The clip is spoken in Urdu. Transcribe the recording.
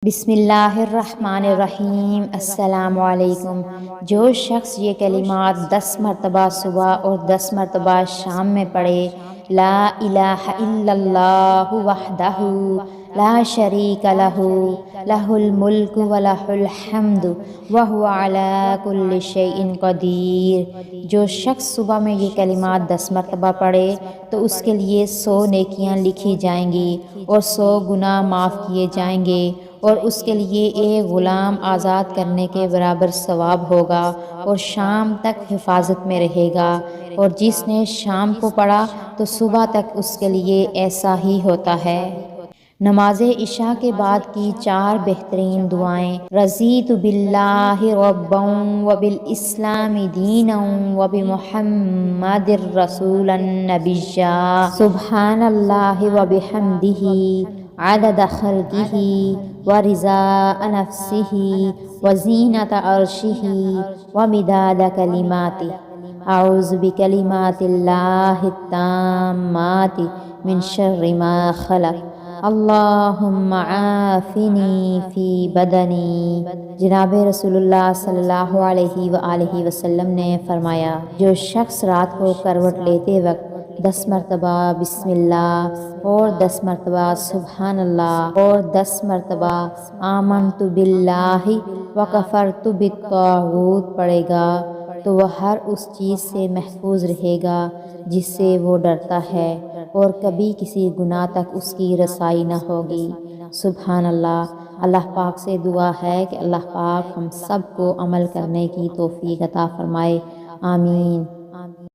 بسم اللہ الرحمن الرحیم۔ السلام علیکم۔ جو شخص یہ کلمات 10 مرتبہ صبح اور 10 مرتبہ شام میں پڑھے، لا الہ الا اللہ وحدہ لا شریک لہ لہ الملک ولہ الحمد وہو علی کل شیء قدیر۔ جو شخص صبح میں یہ کلمات 10 مرتبہ پڑھے تو اس کے لیے 100 نیکیاں لکھی جائیں گی اور 100 گناہ معاف کیے جائیں گے، اور اس کے لیے ایک غلام آزاد کرنے کے برابر ثواب ہوگا، اور شام تک حفاظت میں رہے گا۔ اور جس نے شام کو پڑھا تو صبح تک اس کے لیے ایسا ہی ہوتا ہے۔ نماز عشاء کے بعد کی 4 بہترین دعائیں: رضیت باللہ ربا وبالاسلام دینا وبمحمد رسولا نبیا، سبحان اللہ وبحمدہ عدد خلقہ ورضاء نفسہ وزینۃ عرشہ ومداد کلماتہ، اعوذ بکلمات اللہ التامات من شر ما خلق، اللہم عافنی فی بدنی۔ جناب رسول اللہ صلی اللہ علیہ وآلہ وسلم نے فرمایا، جو شخص رات کو کروٹ لیتے وقت 10 مرتبہ بسم اللہ اور 10 مرتبہ سبحان اللہ اور 10 مرتبہ آمنت باللہ وکفرت بالطاغوت پڑھے گا تو وہ ہر اس چیز سے محفوظ رہے گا جس سے وہ ڈرتا ہے، اور کبھی کسی گناہ تک اس کی رسائی نہ ہوگی۔ سبحان اللہ۔ اللہ پاک سے دعا ہے کہ اللہ پاک ہم سب کو عمل کرنے کی توفیق عطا فرمائے، آمین۔